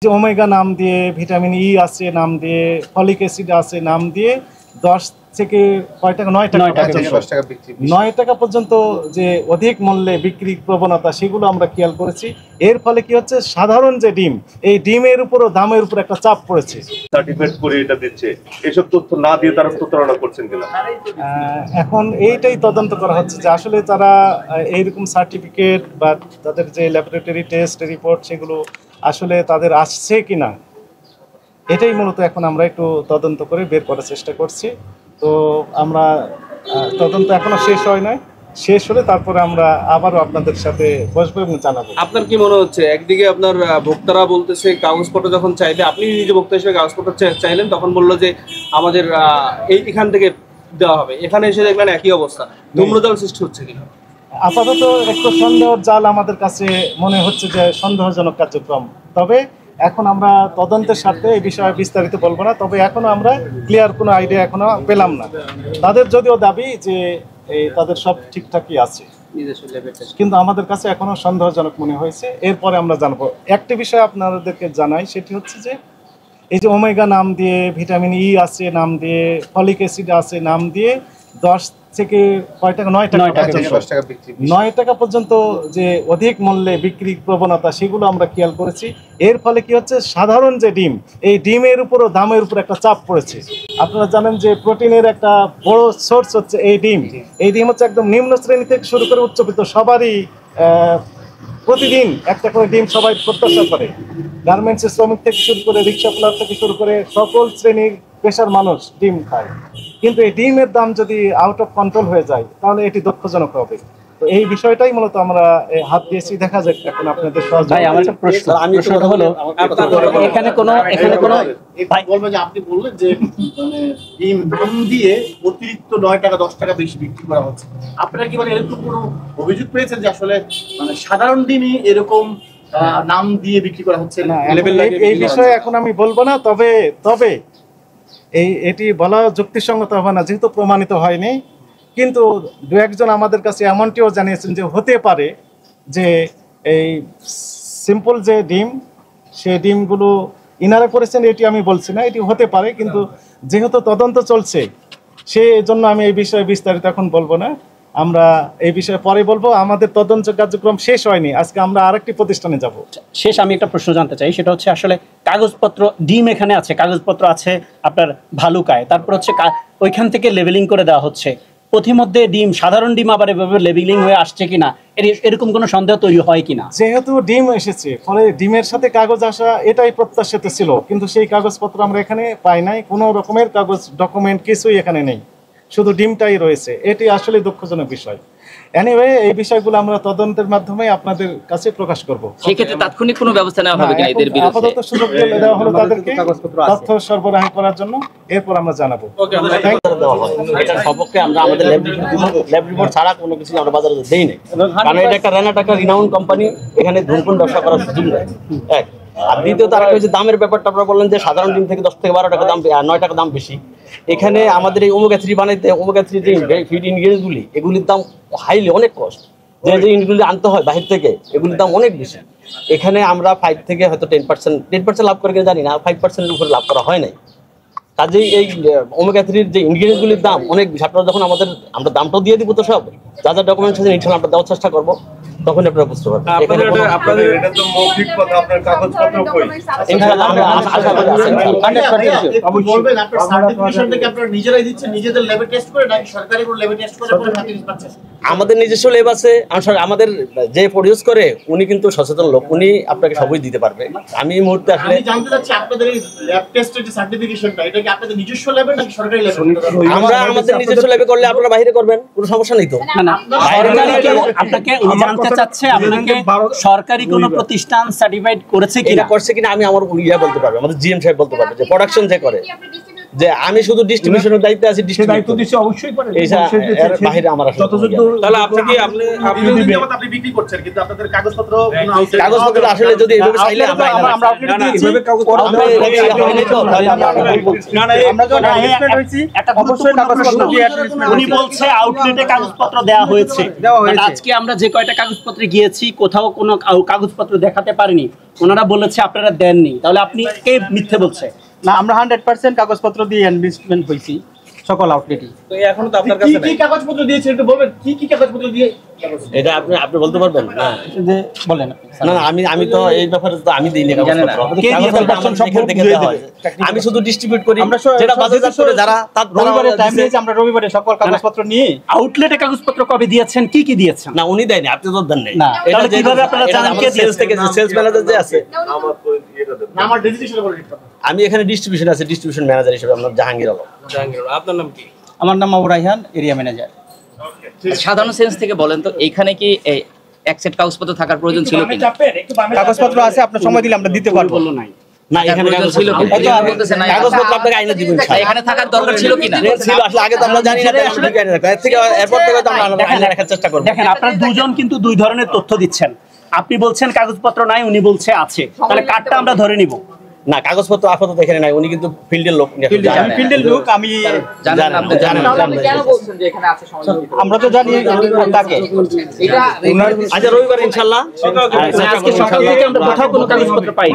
যে ওমেগা নাম দিয়ে, ভিটামিন ই আছে নাম দিয়ে, ফলিক অ্যাসিড আছে নাম দিয়ে 10 থেকে কয় টাকা 9 টাকা পর্যন্ত যে অধিক মূল্যে বিক্রি প্রবণতা সেগুলো আমরা খেয়াল করেছি। এর ফলে কি হচ্ছে, সাধারণ যে ডিম, এই ডিমের উপরও দামের উপর একটা চাপ পড়েছে। সার্টিফিকেট করে এটা দিচ্ছে, এসব তথ্য না দিয়ে তারা প্রতারণা করছেন কিনা এখন এইটাই তদন্ত করা হচ্ছে যে আসলে তারা এইরকম সার্টিফিকেট বা তাদের যে ল্যাবরেটরি টেস্ট রিপোর্ট সেগুলো আসলে তাদের আসছে কিনা, এটাই মূলত এখন আমরা একটু তদন্ত করে বের করার চেষ্টা করছি। তো আমরা তদন্ত এখনো শেষ হয় নাই, শেষ হলে তারপরে আমরা আবারও আপনাদের সাথে বসবো এবং জানাবো। আপনার কি মনে হচ্ছে, একদিকে আপনার ভোক্তারা বলতেছে কাগজপত্র যখন চাইবে, আপনি নিজে ভোক্তা হিসেবে কাগজপত্র চাইলেন, তখন বললো যে আমাদের এখান থেকে দেওয়া হবে, এখানে এসে দেখলেন একই অবস্থা, ধূম্রজাল সৃষ্টি হচ্ছে কিনা? আপাতত একটু সন্দেহের জাল আমাদের কাছে মনে হচ্ছে যে সন্দেহজনক কার্যক্রম। তবে এখন আমরা তদন্তের সাথে এই বিষয়ে বিস্তারিত বলবো না, তবে এখনো আমরা ক্লিয়ার কোনো আইডিয়া এখনো পেলাম না। তাদের যদিও দাবি যে তাদের সব ঠিকঠাকই আছে, কিন্তু আমাদের কাছে এখনো সন্দেহজনক মনে হয়েছে। এরপরে আমরা জানবো। একটি বিষয় আপনাদেরকে জানাই, সেটি হচ্ছে যে এই যে ওমেগা নাম দিয়ে, ভিটামিন ই আছে নাম দিয়ে, ফলিক অ্যাসিড আছে নাম দিয়ে 10 থেকে কয় টাকা 9 টাকা পর্যন্ত যে অধিক মূল্যে বিক্রি প্রবণতা সেগুলো আমরা খেয়াল করেছি। এর ফলে কি হচ্ছে, সাধারণ যে ডিম, এই ডিমের উপরও দামের উপর একটা চাপ পড়েছে। আপনারা জানেন যে প্রোটিনের একটা বড় সোর্স হচ্ছে এই ডিম। এই ডিম হচ্ছে একদম নিম্ন শ্রেণী থেকে শুরু করে উচ্চবিত্ত সবারই প্রতিদিন একটা করে ডিম সবাই প্রত্যাশা করে। গার্মেন্টসের শ্রমিক থেকে শুরু করে, রিক্সা চালক থেকে শুরু করে সকল শ্রেণীর পেশার মানুষ ডিম খায়। কিন্তু এই ডিমের দাম যদি আউট অফ কন্ট্রোল হয়ে যায় তাহলে এটি দুঃখজনক হবে। তো এই বিষয়টাই মূলত আমরা হাত দিয়েছি, দেখা যাক এখন আপনাদের প্রশ্নটা হলো এখানে কোনো বলবে যে আপনি বললেন যে মানে ডিম দাম দিয়ে অতিরিক্ত 9 টাকা 10 টাকা বেশি বিক্রি করা হচ্ছে। আপনারা কি মানে এরকম কোনো অভিযোগ পেয়েছেন যে আসলে মানে সাধারণ ডিমই এরকম নাম দিয়ে বিক্রি করা হচ্ছে? এই বিষয়ে এখন আমি বলবো না, তবে এটি বলা যুক্তিসঙ্গত হবে না যেহেতু প্রমাণিত হয়নি। কিন্তু দু একজন আমাদের কাছে এমনটিও জানিয়েছেন যে হতে পারে যে এই সিম্পল যে ডিম, সেই ডিমগুলো ইনারা করেছেন, এটি আমি বলছি না, এটি হতে পারে। কিন্তু যেহেতু তদন্ত চলছে সেই জন্য আমি এই বিষয়ে বিস্তারিত এখন বলবো না, আমরা এই বিষয়ে পরে বলবো। আমাদের তদন্ত কার্যক্রম শেষ হয়নি, আজকে আমরা আরেকটি প্রতিষ্ঠানে যাব। শেষ আমি একটা প্রশ্ন জানতে চাই, সেটা হচ্ছে আসলে কাগজপত্র, ডিম এখানে আছে, কাগজপত্র আছে আপনার ভালুকায়, তারপর হচ্ছে ওইখান থেকে লেবেলিং করে দেওয়া হচ্ছে। পথিমধ্যে ডিম, সাধারণ ডিম আবার এভাবে লেবেলিং হয়ে আসছে কিনা, এরকম কোনো সন্দেহ তৈরি হয় কিনা? যেহেতু ডিম এসেছে, ফলে ডিমের সাথে কাগজ আসা এটাই প্রত্যাশিত ছিল, কিন্তু সেই কাগজপত্র আমরা এখানে পাই নাই। কোনো রকমের কাগজ ডকুমেন্ট কিছুই এখানে নেই, শুধু ডিমটাই রয়েছে। এটি আসলে দুঃখজনক বিষয়। এনিওয়ে, এই বিষয়গুলো আমরা তদন্তের মাধ্যমে আপনাদের কাছে প্রকাশ করব। সেক্ষেত্রে তাৎক্ষণিক কোনো ব্যবস্থা নেওয়া হবে কিনা এদের বিরুদ্ধে? আপাতত সুযোগ দেওয়া হলো তাদেরকে তথ্য সরবরাহ করার জন্য, এরপর আমরা জানাবো। এটার সপক্ষে আমরা আমাদের ল্যাব রিপোর্ট ছাড়া কোনো কিছু আমরা বাজারে দেই নাই, কারণ এটা একটা রেনাট, একটা রিনাউন্ড কোম্পানি, এখানে ধূমপান ব্যবসা করার সুযোগ নেই। এক আর দ্বিতীয়ত আরেকটা হচ্ছে দামের ব্যাপারটা। আপনারা বললেন যে সাধারণ ডিম থেকে 10 থেকে 12 টাকা দাম, 9 টাকা দাম বেশি। এখানে আমাদের এই ওমেগা 3 বানাইতে, ওমেগা 3 যে ফিড ইনগ্রেডিয়েন্টসগুলি, এগুলির দাম হাইলি অনেক কস্ট। যে ইনগ্রেডিয়েন্টগুলি আনতে হয় বাহির থেকে, এগুলির দাম অনেক বেশি। এখানে আমরা 5 থেকে হয়তো 10% লাভ করে জানি না, 5%-এর উপরে লাভ করা হয় নাই। কাজেই এই ওমেগা 3-র যে ইনগ্রেডিয়েন্টসগুলির দাম অনেক বেশি। আপনারা যখন আমরা দামটাও দিয়ে দিব, তো সব যা যা ডকুমেন্টস আছে ইনশাআল্লাহ আমরা দেওয়ার চেষ্টা করবো, তখন আপনারা বুঝতে পারবেন। এটা তো মৌখিক কথা, আপনার কাগজপত্র কই? ইনশাআল্লাহ আমরা আশা করি আপনি বলবেন আপনার সার্টিফিকেশন থেকে আপনারা নিজেরাই দিচ্ছেন, নিজেদের ল্যাবে টেস্ট করে, নাকি সরকারি কোনো ল্যাবে টেস্ট করে পরে সার্টিফিকেট পাচ্ছেন? আমাদের নিজস্ব ল্যাব আছে। আমাদের যে প্রডিউস করে উনি কিন্তু সচেতন লোক, উনি আপনাকে সবই দিতে পারবে। আমি এই মুহূর্তে আসলে আমি জানতে চাচ্ছি আপনাদের এই ল্যাব টেস্টের যে সার্টিফিকেশনটা, এটা কি আপনাদের নিজস্ব ল্যাবে নাকি সরকারি ল্যাবে? আমরা আমাদের নিজস্ব ল্যাবে করলে আপনারা বাইরে করবেন, কোনো সমস্যা নেই তো। না, বাইরে আপনাকে জানতে চাচ্ছে আপনাকে সরকারি কোনো প্রতিষ্ঠান সার্টিফাইড করেছে কিনা, করছে কিনা আমি আমার ইয়া বলতে পারবো, আমাদের জিএম সাহেব বলতে পারবে, যে প্রোডাকশন যে করে যে আমি শুধু ডিস্ট্রিবিউশনের দায়িত্বে আছি, দায়িত্ব দিচ্ছে অবশ্যই পারে এর বাইরে আমার আসলে তাহলে আপনি কি আপনি দীর্ঘদিন যাবত আপনি বিক্রি করছেন কিন্তু আপনাদের কাগজপত্র কোনো outlet- কাগজপত্র আসলে যদি এভাবে চাইলে আমরা আমরা outlet না, না, দিয়েছি। এভাবে কাগজপত্র আমরা হয়নি তো, তাহলে আমরা বলছি। না না আমরা যখন advertisement হয়েছি, একটা অবশ্যই কাগজপত্র দিয়ে advertisement উনি হয়েছে। বলছে আউটলেটে কাগজপত্র দেওয়া হয়েছে। But আজকে আমরা যে কয়টা কাগজপত্রে গিয়েছি কোথাও কোনো কাগজপত্র দেখাতে পারিনি, ওনারা বলেছে আপনারা দেননি। তাহলে আপনি কে মিথ্যে বলছে? না, আমরা 100% কাগজপত্র দিয়ে ইনভেস্টমেন্ট হয়েছি সকল আউটলেটই। তো এখনো তো আপনার কি কাছে কি নাই। কাগজপত্র দিয়েছেন একটু বলবেন, কি কাগজপত্র দিয়ে? এটা আপনি বলতে পারবেন না? যে বলেন আপনি। না না, আমি তো এই ব্যাপারে তো আমি দিইনি কাগজপত্র। কে দিয়েছে? কাগজপত্র আমাদের এখান থেকে দেওয়া হয়। আমি শুধু ডিস্ট্রিবিউট করি, আমরা যেটা বাজারজাত করে যারা তার রবিবারে টাইম নিয়েছি, আমরা রবিবারে সকল কাগজপত্র নিয়ে আউটলেটে কাগজপত্র কবে দিয়েছেন, কি কি দিয়েছেন? না উনি দেয়নি, আপনি তো দেন নাই। না, এটা তাহলে যে- কিভাবে আপনারা এটা জানেন আমাদের কে দিয়েছে? sales থেকে সেলস ম্যানেজার যে আছে, আমার তো এটা দেন। না, আমার রেজিস্ট্রেশন করে দিতে হবে। আমি এখানে ডিস্ট্রিবিউশন আছে, ডিস্ট্রিবিউশন ম্যানেজার হিসেবে আমার জাহাঙ্গীর আলম। জাহাঙ্গীর, আপনার নাম কি? আমার নাম মাহবুব রায়হান, এরিয়া ম্যানেজার। সাধারণ সেন্স থেকে বলেন তো এইখানে কি এই এক সেট কাগজপত্র থাকার প্রয়োজন ছিল কি কাগজপত্র আছে, আপনার সময় দিলে আমরা দিতে পারবো। বললো নাই। না এখানে প্রয়োজন ছিল কি? কাগজপত্র- আপনি বলতেছেন না, কাগজপত্র আপনাকে আইনে দিবেন না, এখানে থাকার দরকার ছিল কিনা? ছিল আসলে আগে তো আমরা জানি না, তাই আসলে কি আইনে রাখা। এর থেকে এরপর থেকে তো আমরা আইনে রাখার চেষ্টা করবো। দেখেন আপনারা দুজন কিন্তু দুই ধরনের তথ্য দিচ্ছেন। আপনি বলছেন কাগজপত্র নাই, উনি বলছে আছে। তাহলে কার্ডটা আমরা ধরে নিব। না কাগজপত্র আপাতত এখানে নাই, উনি কিন্তু ফিল্ডের লোক। আমি ফিল্ডের লোক, আমি জানেন আপনি জানেন আমরা তো জানি তাকে। আচ্ছা রবিবার ইনশাল্লাহ আজকে সকাল থেকে আমরা কোথাও কোনো কাগজপত্র পাইনি।